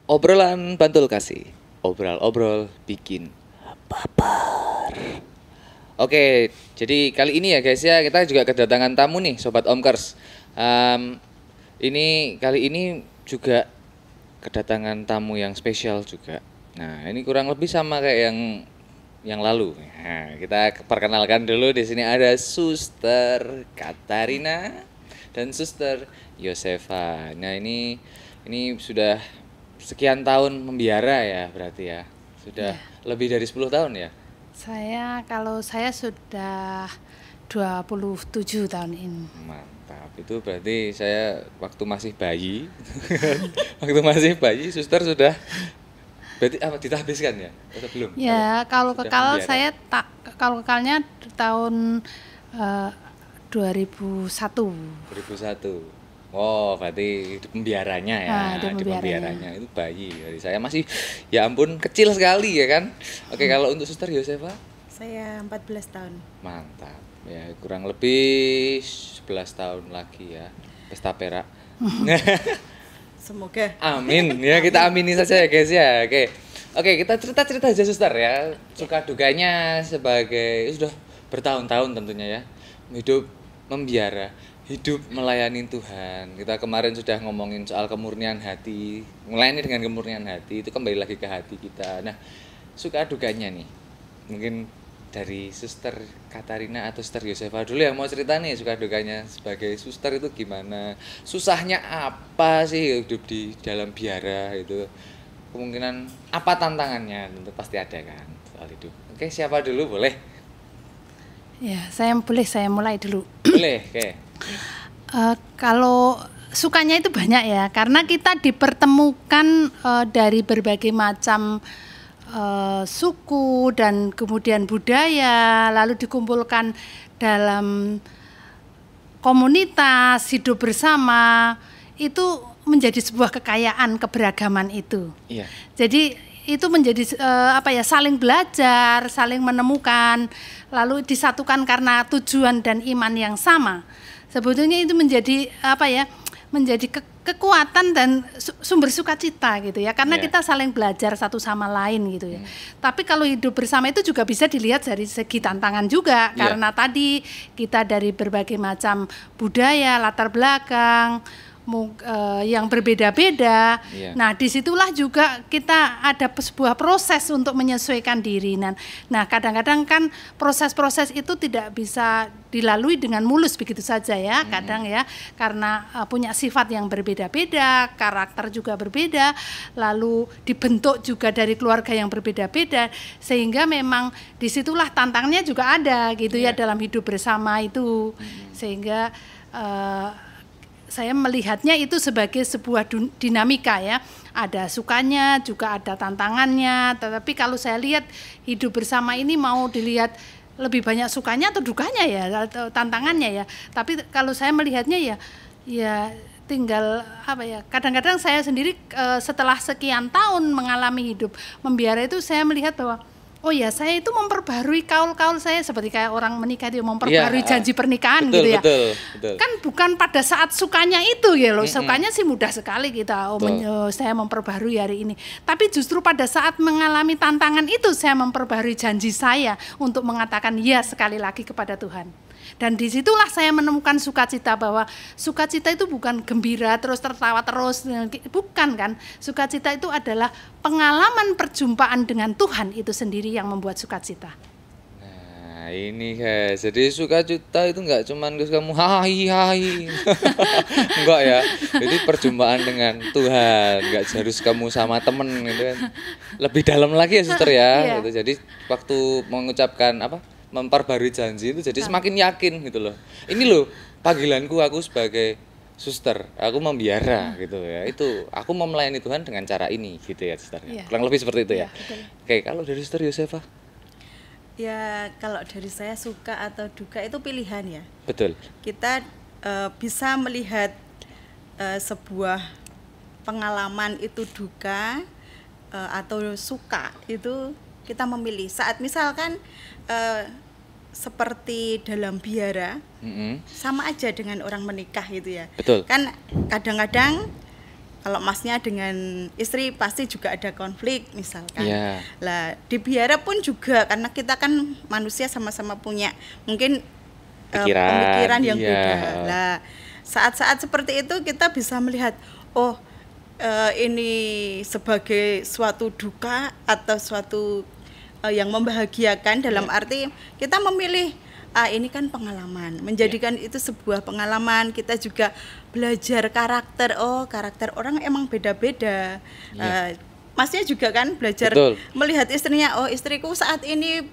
Obrolan Bantul Kasih. Obrol-obrol bikin baper. Oke, jadi kali ini ya guys ya, kita juga kedatangan tamu nih Sobat Omkers. Em, ini kali ini juga kedatangan tamu yang spesial juga. Nah, ini kurang lebih sama kayak yang lalu. Nah, kita perkenalkan dulu, di sini ada Suster Katarina dan Suster Yosefa. Nah, ini sudah sekian tahun membiara ya berarti ya. Sudah lebih dari 10 tahun ya. Kalau saya sudah 27 tahun ini. Mantap. Itu berarti saya waktu masih bayi. Waktu masih bayi suster sudah berarti apa ditahbiskan ya? Atau belum? Ya, kalau sudah kekal membiara? kalau kekalnya tahun 2001. 2001. Oh, berarti hidup pembiaranya ya. Nah, dia Hidup pembiaranya. pembiaranya itu bayi. Dari saya masih ya ampun kecil sekali ya kan. Oke, kalau untuk suster Yosefa Saya 14 tahun. mantap. Ya, kurang lebih 11 tahun lagi ya. Pesta perak. Semoga. Amin. Ya, kita amini saja ya, guys ya. Oke. Oke, kita cerita-cerita aja suster ya. Suka dukanya sebagai sudah bertahun-tahun tentunya ya. Hidup membiara, hidup melayani Tuhan. Kita kemarin sudah ngomongin soal kemurnian hati. Melayani dengan kemurnian hati itu kembali lagi ke hati kita. Nah, suka dukanya nih. Mungkin dari Suster Katarina atau Suster Yosefa dulu yang mau cerita nih suka dukanya sebagai suster itu gimana, susahnya apa sih hidup di dalam biara itu, kemungkinan apa tantangannya, tentu pasti ada kan soal itu. Oke, siapa dulu boleh? Ya, saya mulai dulu. Boleh, oke. Kalau sukanya itu banyak ya, karena kita dipertemukan dari berbagai macam suku dan kemudian budaya, lalu dikumpulkan dalam komunitas, hidup bersama, itu menjadi sebuah kekayaan keberagaman itu. Iya. Jadi itu menjadi saling belajar, saling menemukan, lalu disatukan karena tujuan dan iman yang sama. Sebetulnya itu menjadi menjadi kekuatan dan sumber sukacita gitu ya, karena Iya. kita saling belajar satu sama lain gitu ya. Tapi kalau hidup bersama itu juga bisa dilihat dari segi tantangan juga, Iya. karena tadi kita dari berbagai macam budaya, latar belakang yang berbeda-beda. Iya. Nah, disitulah juga kita ada sebuah proses untuk menyesuaikan diri. Nah, kadang-kadang kan proses-proses itu tidak bisa dilalui dengan mulus begitu saja ya. Kadang ya, karena punya sifat yang berbeda-beda, karakter juga berbeda, lalu dibentuk juga dari keluarga yang berbeda-beda, sehingga memang disitulah tantangannya juga ada gitu ya dalam hidup bersama itu. Sehingga saya melihatnya itu sebagai sebuah dinamika ya, ada sukanya juga ada tantangannya. Tetapi kalau saya lihat hidup bersama ini mau dilihat lebih banyak sukanya atau dukanya ya, atau tantangannya ya. Tapi kalau saya melihatnya ya tinggal kadang-kadang saya sendiri setelah sekian tahun mengalami hidup membiara itu, saya melihat bahwa oh ya, saya itu memperbarui kaul-kaul saya seperti kayak orang menikah itu memperbarui janji pernikahan betul, gitu ya. betul. Kan bukan pada saat sukanya itu ya loh. Sukanya sih mudah sekali kita saya memperbarui hari ini. Tapi justru pada saat mengalami tantangan itu saya memperbarui janji saya untuk mengatakan ya sekali lagi kepada Tuhan. Dan disitulah saya menemukan sukacita, bahwa sukacita itu bukan gembira terus tertawa terus, bukan kan. Sukacita itu adalah pengalaman perjumpaan dengan Tuhan itu sendiri yang membuat sukacita. Nah, ini guys, jadi sukacita itu nggak cuman kamu hai enggak ya. Jadi perjumpaan dengan Tuhan, nggak harus kamu sama temen gitu kan. Lebih dalam lagi ya suster ya. Gitu. Jadi waktu mengucapkan memperbarui janji itu jadi semakin yakin gitu loh. Ini loh panggilanku aku sebagai suster, aku membiara gitu ya. Itu aku mau melayani Tuhan dengan cara ini gitu ya suster. Iya. Kurang lebih seperti itu ya. Betul. Oke, kalau dari suster Yosefa? Ya, kalau dari saya suka atau duka itu pilihan ya. Betul. Kita bisa melihat sebuah pengalaman itu duka atau suka, itu kita memilih. Saat misalkan seperti dalam biara, sama aja dengan orang menikah gitu ya. Betul. Kan kadang-kadang kalau masnya dengan istri pasti juga ada konflik misalkan. Iya. Lah di biara pun juga karena kita kan manusia sama-sama punya mungkin pemikiran yang iya. beda. Lah saat-saat seperti itu kita bisa melihat oh ini sebagai suatu duka atau suatu yang membahagiakan dalam arti kita memilih ini kan pengalaman, menjadikan itu sebuah pengalaman. Kita juga belajar karakter, karakter orang emang beda-beda. Masnya juga kan belajar melihat istrinya, istriku saat ini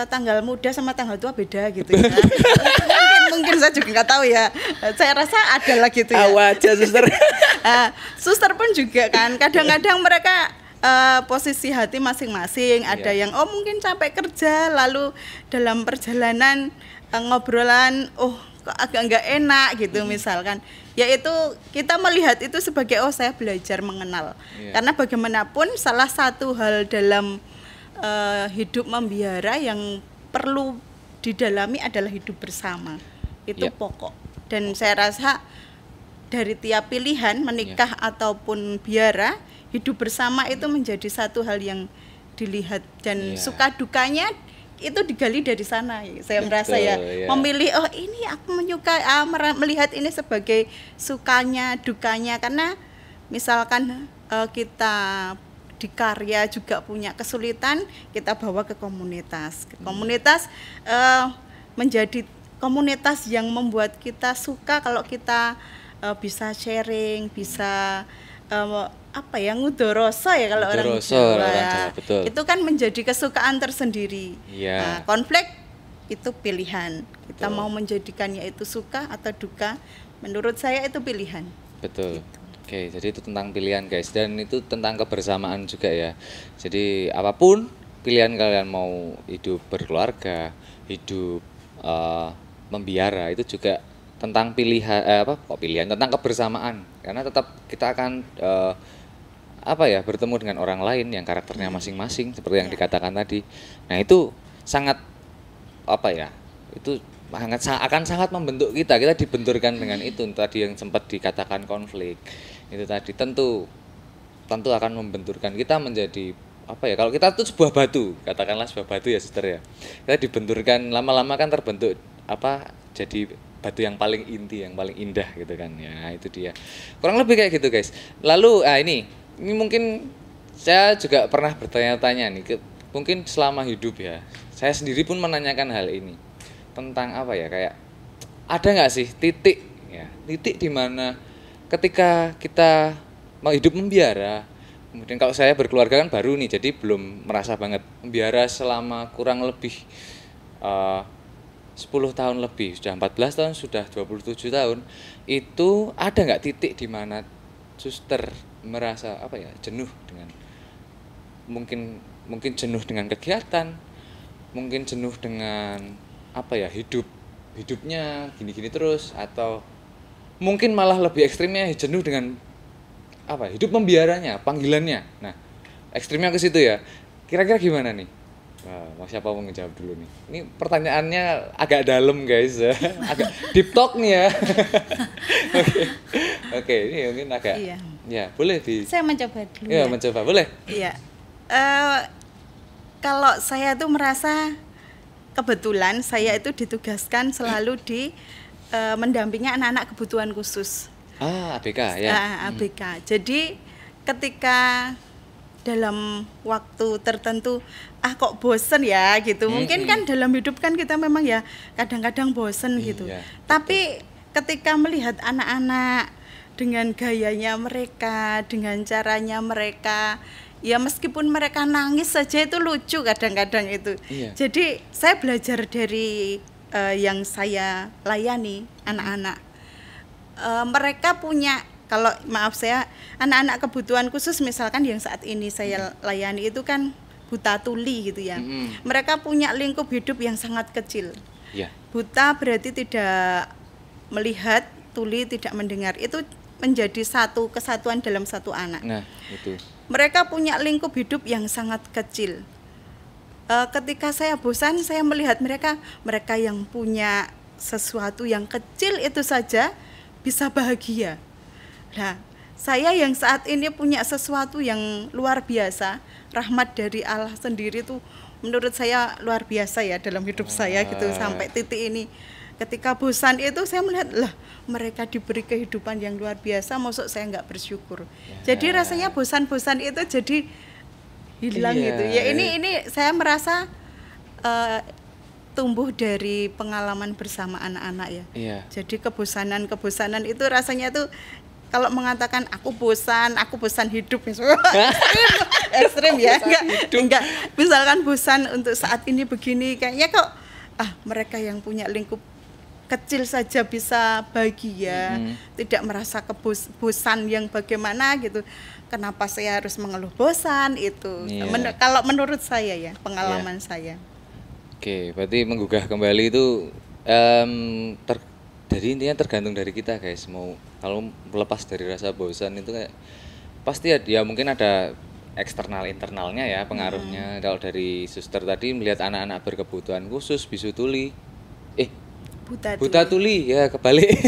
tanggal muda sama tanggal tua beda gitu ya. mungkin saya juga nggak tahu ya. Saya rasa ada lah gitu ya. Aja suster. Suster pun juga kan kadang-kadang mereka posisi hati masing-masing. Ada yang mungkin capek kerja, lalu dalam perjalanan ngobrolan kok agak nggak enak gitu misalkan. Yaitu kita melihat itu sebagai saya belajar mengenal. Karena bagaimanapun salah satu hal dalam hidup membiara yang perlu didalami adalah hidup bersama. Itu pokok. Dan saya rasa dari tiap pilihan menikah ataupun biara, hidup bersama itu menjadi satu hal yang dilihat dan suka dukanya itu digali dari sana. Saya merasa memilih ini aku menyukai melihat ini sebagai sukanya, dukanya, karena misalkan kita di karya juga punya kesulitan, kita bawa ke komunitas. Komunitas menjadi komunitas yang membuat kita suka kalau kita bisa sharing, bisa ngudoroso ya kalau orang Jawa. Itu kan menjadi kesukaan tersendiri. Konflik itu pilihan. Kita mau menjadikannya itu suka atau duka, menurut saya itu pilihan. Betul. Gitu. Oke, jadi itu tentang pilihan guys, dan itu tentang kebersamaan juga ya. Jadi apapun pilihan kalian, mau hidup berkeluarga, hidup membiara, itu juga tentang pilihan tentang kebersamaan, karena tetap kita akan bertemu dengan orang lain yang karakternya masing-masing seperti yang dikatakan tadi. Nah itu sangat itu akan sangat membentuk kita dibenturkan dengan itu tadi yang sempat dikatakan konflik itu tadi, tentu akan membenturkan kita menjadi kalau kita tuh sebuah batu, katakanlah sebuah batu ya sister ya, kita dibenturkan lama-lama kan terbentuk jadi batu yang paling inti, yang paling indah gitu kan ya. Itu dia kurang lebih kayak gitu guys. Lalu ini mungkin saya juga pernah bertanya-tanya nih, mungkin selama hidup ya, saya sendiri pun menanyakan hal ini tentang kayak ada nggak sih titik di mana ketika kita mau hidup membiara, kemudian kalau saya berkeluarga kan baru nih, jadi belum merasa banget membiara selama kurang lebih 10 tahun lebih, sudah 14 tahun, sudah 27 tahun, itu ada nggak titik di mana suster merasa jenuh dengan mungkin jenuh dengan kegiatan, mungkin jenuh dengan hidupnya gini-gini terus, atau mungkin malah lebih ekstrimnya jenuh dengan hidup membiaranya, panggilannya. Nah, ekstrimnya ke situ ya. Kira-kira gimana nih? Wah, siapa mau ngejawab dulu nih? Ini pertanyaannya agak dalam guys ya. Agak deep talk nih ya. Oke, ini mungkin agak ya, boleh Saya mencoba dulu. Ya, mencoba, boleh. Iya. Kalau saya tuh merasa kebetulan saya itu ditugaskan selalu di mendampingi anak-anak kebutuhan khusus. ABK ya. ABK. Jadi ketika dalam waktu tertentu kok bosen ya gitu. Mungkin kan dalam hidup kan kita memang ya kadang-kadang bosen gitu. Tapi ketika melihat anak-anak dengan gayanya mereka, dengan caranya mereka, ya meskipun mereka nangis saja itu lucu kadang-kadang itu. Jadi saya belajar dari yang saya layani anak-anak. Mereka punya, kalau maaf saya, anak-anak kebutuhan khusus misalkan yang saat ini saya layani itu kan buta tuli gitu ya. Mereka punya lingkup hidup yang sangat kecil. Buta berarti tidak melihat, tuli tidak mendengar. Itu menjadi satu kesatuan dalam satu anak. Nah, itu. Mereka punya lingkup hidup yang sangat kecil. Ketika saya bosan, saya melihat mereka yang punya sesuatu yang kecil itu saja bisa bahagia. Nah, saya yang saat ini punya sesuatu yang luar biasa, rahmat dari Allah sendiri tuh menurut saya luar biasa ya dalam hidup saya gitu sampai titik ini. Ketika bosan itu saya melihat lah mereka diberi kehidupan yang luar biasa, maksud saya nggak bersyukur. Jadi rasanya bosan-bosan itu jadi hilang gitu. Ya ini saya merasa tumbuh dari pengalaman bersama anak-anak ya. Jadi kebosanan itu rasanya tuh kalau mengatakan aku bosan hidup ekstrim ya, enggak. Misalkan bosan untuk saat ini begini, kayaknya kok mereka yang punya lingkup kecil saja bisa bahagia, tidak merasa bosan yang bagaimana gitu. Kenapa saya harus mengeluh bosan itu? Kalau menurut saya ya, pengalaman saya. Oke, berarti menggugah kembali itu jadi intinya tergantung dari kita guys. Mau kalau melepas dari rasa bosan itu kayak pasti ya mungkin ada eksternal internalnya ya pengaruhnya. Kalau dari suster tadi melihat anak-anak berkebutuhan khusus bisu tuli, buta tuli ya kebalik.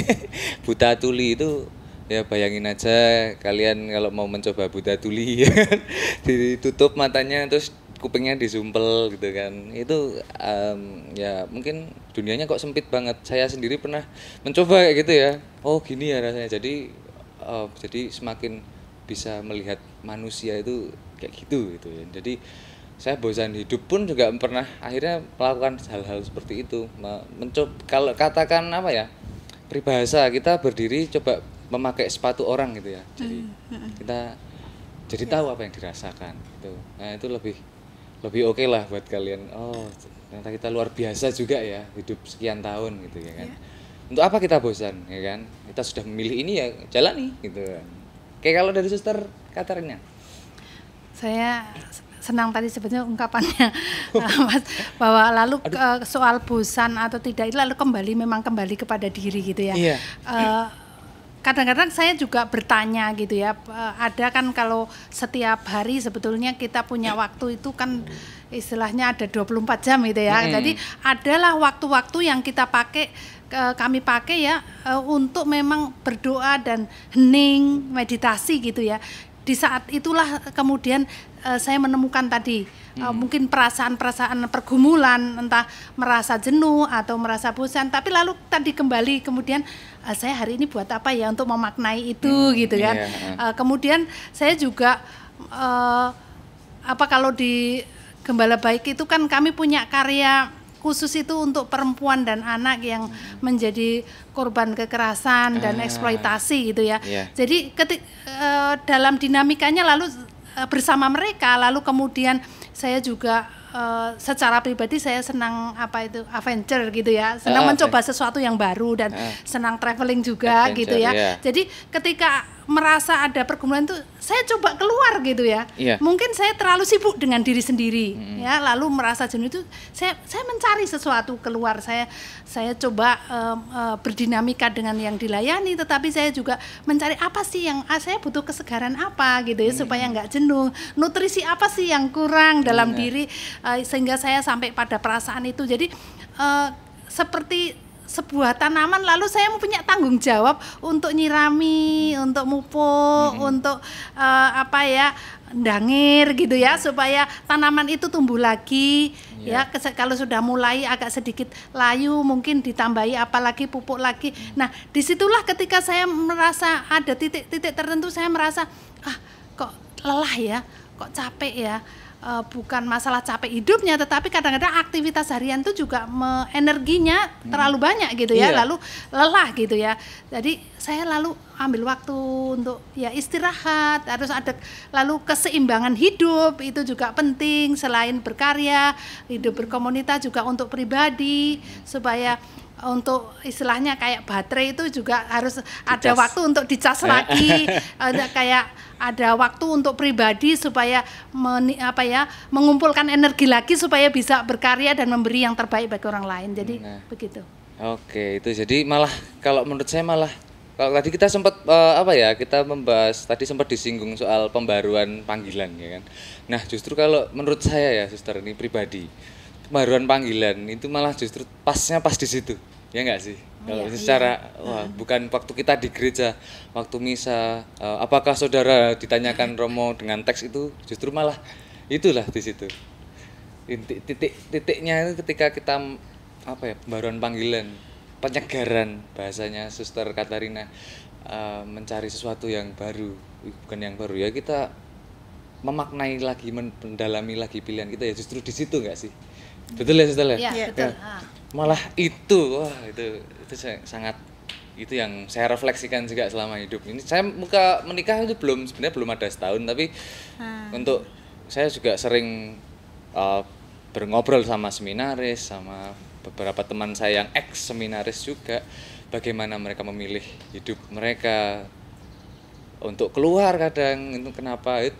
Buta tuli itu ya bayangin aja kalian kalau mau mencoba buta tuli ya kan, ditutup matanya terus kupingnya disumpel gitu kan, itu ya mungkin dunianya kok sempit banget. Saya sendiri pernah mencoba kayak gitu ya, oh gini ya rasanya, jadi semakin bisa melihat manusia itu kayak gitu ya. Jadi saya bosan hidup pun juga pernah akhirnya melakukan hal-hal seperti itu, mencoba kalau katakan apa ya, peribahasa kita berdiri coba memakai sepatu orang gitu ya, jadi kita jadi tahu apa yang dirasakan gitu. Nah itu lebih oke lah buat kalian. Oh ternyata kita luar biasa juga ya hidup sekian tahun gitu ya kan. Untuk apa kita bosan ya kan, kita sudah memilih ini ya jalani gitu kan. Kayak kalau dari suster Katarina, saya senang tadi sebetulnya ungkapannya Mas, bahwa lalu soal bosan atau tidak itu lalu kembali kepada diri gitu ya. Kadang-kadang saya juga bertanya gitu ya, ada kan kalau setiap hari sebetulnya kita punya waktu itu kan istilahnya ada 24 jam gitu ya. Jadi adalah waktu-waktu yang kita pakai, kami pakai ya untuk memang berdoa dan hening, meditasi gitu ya. Di saat itulah kemudian saya menemukan tadi mungkin perasaan-perasaan pergumulan, entah merasa jenuh atau merasa bosan, tapi lalu tadi kembali kemudian saya hari ini buat apa ya untuk memaknai itu gitu kan. Kemudian saya juga kalau di Gembala Baik itu kan kami punya karya khusus itu untuk perempuan dan anak yang menjadi korban kekerasan dan eksploitasi gitu ya. Jadi dalam dinamikanya lalu bersama mereka, lalu kemudian saya juga secara pribadi saya senang adventure gitu ya, senang mencoba sesuatu yang baru dan senang traveling juga gitu ya. Jadi ketika merasa ada pergumulan itu saya coba keluar gitu ya. Mungkin saya terlalu sibuk dengan diri sendiri ya, lalu merasa jenuh itu saya mencari sesuatu keluar. Saya coba berdinamika dengan yang dilayani, tetapi saya juga mencari apa sih yang saya butuh kesegaran apa gitu ya supaya nggak jenuh. Nutrisi apa sih yang kurang dalam diri sehingga saya sampai pada perasaan itu. Jadi seperti sebuah tanaman lalu saya punya tanggung jawab untuk nyirami, untuk mupuk, untuk ndangir gitu ya supaya tanaman itu tumbuh lagi ya. Kalau sudah mulai agak sedikit layu mungkin ditambahi apalagi pupuk lagi. Nah disitulah ketika saya merasa ada titik-titik tertentu saya merasa kok lelah ya, kok capek ya. Bukan masalah capek hidupnya, tetapi kadang-kadang aktivitas harian itu juga energinya terlalu banyak gitu ya, lalu lelah gitu ya. Jadi saya lalu ambil waktu untuk ya istirahat, harus ada lalu keseimbangan hidup itu juga penting selain berkarya, hidup berkomunitas juga untuk pribadi supaya untuk istilahnya kayak baterai itu juga harus ada waktu untuk dicas lagi, kayak ada waktu untuk pribadi supaya mengumpulkan energi lagi supaya bisa berkarya dan memberi yang terbaik bagi orang lain. Jadi begitu. Oke, itu jadi malah kalau menurut saya kalau tadi kita sempat kita membahas tadi sempat disinggung soal pembaruan panggilan ya kan. Nah, justru kalau menurut saya ya suster ini pribadi, pembaruan panggilan itu malah justru pas di situ Ya nggak sih? Kalau Iya, secara wah, bukan waktu kita di gereja, waktu misa, apakah saudara ditanyakan Romo dengan teks itu justru malah itulah di situ. Titiknya itu ketika kita apa ya, pembaruan panggilan, penyegaran bahasanya Suster Katarina, mencari sesuatu yang baru, bukan yang baru ya, kita memaknai lagi, mendalami lagi pilihan kita ya justru di situ nggak sih? Betul ya Suster ya? Iya, Iya. betul. Malah itu wah itu sangat itu yang saya refleksikan juga selama hidup ini. Saya menikah itu sebenarnya belum ada setahun, tapi untuk saya juga sering berngobrol sama seminaris, sama beberapa teman saya yang ex seminaris juga, bagaimana mereka memilih hidup mereka untuk keluar kadang itu kenapa itu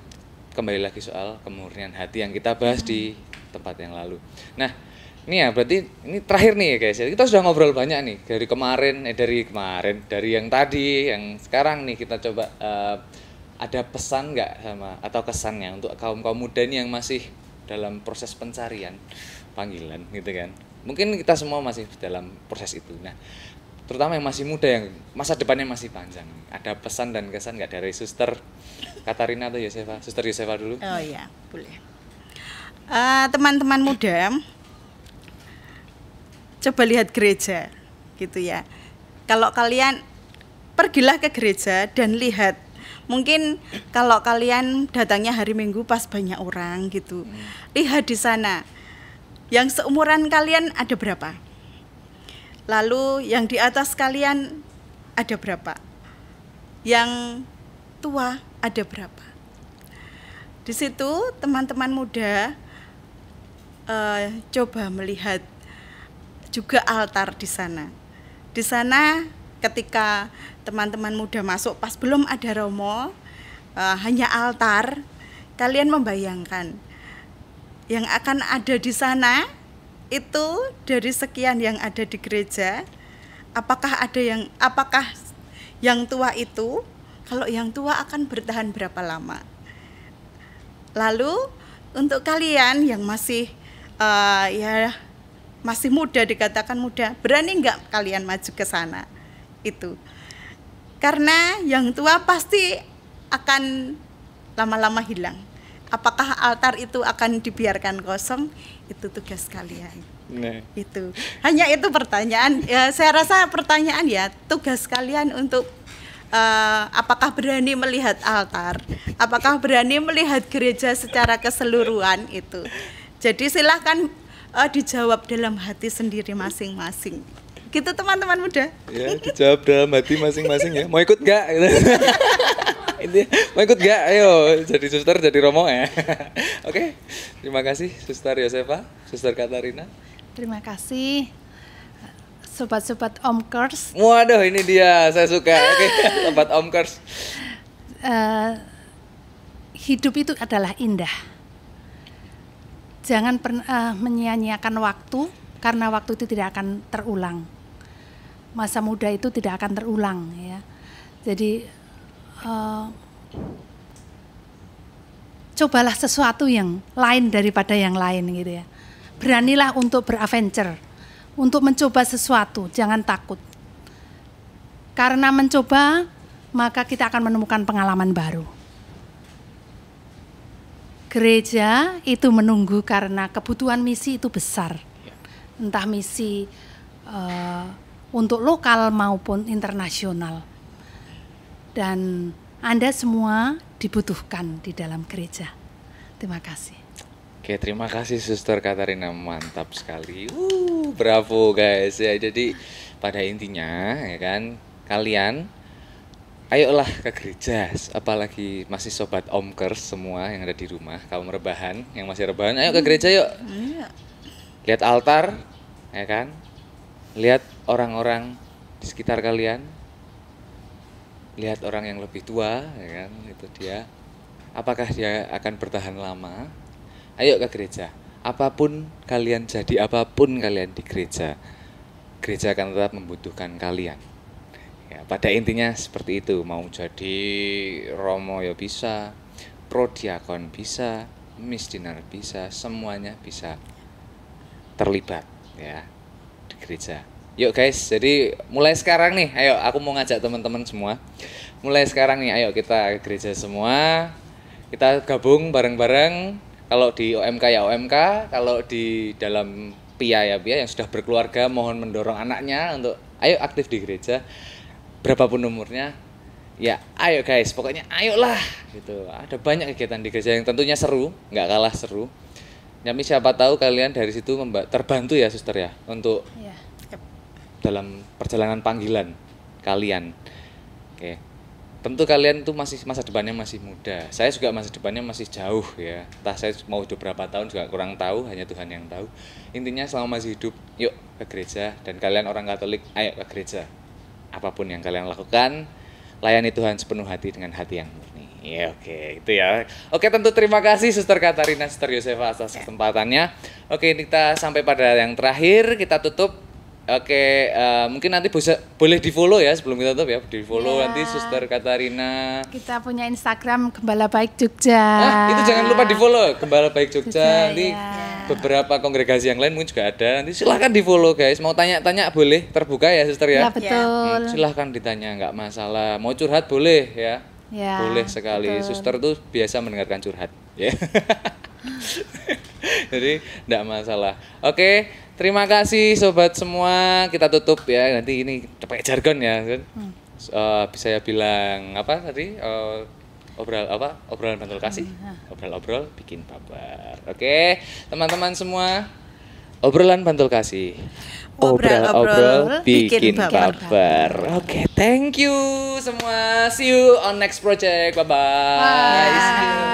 kembali lagi soal kemurnian hati yang kita bahas di tempat yang lalu. Nah, ini ya berarti ini terakhir nih ya guys. Kita sudah ngobrol banyak nih dari dari yang tadi, yang sekarang nih kita coba ada pesan nggak sama atau kesannya untuk kaum muda ini yang masih dalam proses pencarian panggilan gitu kan. Mungkin kita semua masih dalam proses itu. Nah, terutama yang masih muda yang masa depannya masih panjang. Ada pesan dan kesan nggak dari Suster Katarina atau Yosefa? Suster Yosefa dulu. Oh iya, boleh. Teman-teman muda, coba lihat gereja, gitu ya. Kalau kalian pergilah ke gereja dan lihat, mungkin kalau kalian datangnya hari Minggu pas banyak orang gitu, lihat di sana, yang seumuran kalian ada berapa? Lalu yang di atas kalian ada berapa? Yang tua ada berapa? Di situ teman-teman muda coba melihat juga altar di sana. Di sana ketika teman-teman muda masuk pas belum ada Romo, hanya altar, kalian membayangkan yang akan ada di sana itu dari sekian yang ada di gereja, apakah yang tua itu, kalau yang tua akan bertahan berapa lama? Lalu untuk kalian yang masih masih muda, dikatakan muda, berani nggak kalian maju ke sana? Itu karena yang tua pasti akan lama-lama hilang. Apakah altar itu akan dibiarkan kosong? Itu tugas kalian. Nah. Itu hanya itu pertanyaan. Ya, saya rasa pertanyaan ya, tugas kalian untuk apakah berani melihat altar? Apakah berani melihat gereja secara keseluruhan itu? Jadi silahkan dijawab dalam hati sendiri masing-masing. Gitu teman-teman muda. Ya, dijawab dalam hati masing-masing ya. Mau ikut gak? Mau ikut gak? Ayo, jadi suster, jadi Romo ya. Oke, terima kasih Suster Yosefa, Suster Katarina. Terima kasih sobat-sobat Omkers. Waduh, ini dia, saya suka. Oke, sobat Omkers. Hidup itu adalah indah. Jangan pernah menyia-nyiakan waktu, karena waktu itu tidak akan terulang. Masa muda itu tidak akan terulang ya. Jadi cobalah sesuatu yang lain daripada yang lain gitu ya. Beranilah untuk beradventure, untuk mencoba sesuatu, jangan takut. Karena mencoba, maka kita akan menemukan pengalaman baru. Gereja itu menunggu karena kebutuhan misi itu besar. Entah misi untuk lokal maupun internasional. Dan Anda semua dibutuhkan di dalam gereja. Terima kasih. Oke, terima kasih Suster Katarina, mantap sekali. Bravo guys ya. Jadi pada intinya ya kan, kalian ayolah ke gereja, apalagi masih sobat Omkers semua yang ada di rumah, kaum rebahan yang masih rebahan, ayo ke gereja yuk. Lihat altar, ya kan? Lihat orang-orang di sekitar kalian. Lihat orang yang lebih tua, ya kan? Itu dia. Apakah dia akan bertahan lama? Ayo ke gereja. Apapun kalian jadi, apapun kalian di gereja, gereja akan tetap membutuhkan kalian. Ya, pada intinya seperti itu. Mau jadi Romo ya bisa, prodiakon bisa, misdinar bisa, semuanya bisa terlibat ya di gereja. Yuk guys, jadi mulai sekarang nih, ayo aku mau ngajak teman-teman semua. Mulai sekarang nih, ayo kita ke gereja semua. Kita gabung bareng-bareng. Kalau di OMK ya OMK, kalau di dalam PIA ya PIA yang sudah berkeluarga mohon mendorong anaknya untuk ayo aktif di gereja. Berapapun umurnya, ya ayo guys, pokoknya ayolah gitu. Ada banyak kegiatan di gereja yang tentunya seru, nggak kalah seru. Tapi siapa tahu kalian dari situ terbantu ya suster ya untuk Ya. dalam perjalanan panggilan kalian. Oke. Tentu kalian itu masih masa depannya masih muda. Saya juga masa depannya masih jauh ya. Entah saya mau hidup berapa tahun juga kurang tahu, hanya Tuhan yang tahu. Intinya selama masih hidup, yuk ke gereja, dan kalian orang Katolik, ayo ke gereja. Apapun yang kalian lakukan, layani Tuhan sepenuh hati dengan hati yang murni. Ya, oke, itu ya. Oke, tentu terima kasih Suster Katarina, Suster Yosefa atas kesempatannya. Oke, kita sampai pada yang terakhir, kita tutup. Oke, mungkin nanti boleh di-follow ya sebelum kita tutup ya. Di-follow Ya. nanti Suster Katarina. Kita punya Instagram Gembala Baik Jogja. Itu jangan lupa di-follow Gembala Baik Jogja. Nanti ya. beberapa kongregasi yang lain mungkin juga ada. Nanti silahkan di-follow guys. Mau tanya-tanya boleh, terbuka ya Suster ya. Ya, betul. Silahkan ditanya, nggak masalah. Mau curhat boleh ya. Ya, Boleh sekali. betul. Suster tuh biasa mendengarkan curhat ya. Jadi enggak masalah. Oke, terima kasih sobat semua. Kita tutup ya. Nanti ini pakai jargon ya kan. Bisa ya bilang apa tadi? Obrolan bantul kasih. Obrol-obrol bikin baper. Oke, teman-teman semua. Obrolan bantul kasih. Obrol-obrol bikin baper. Oke, thank you semua. See you on next project. Bye-bye. Bye. See you.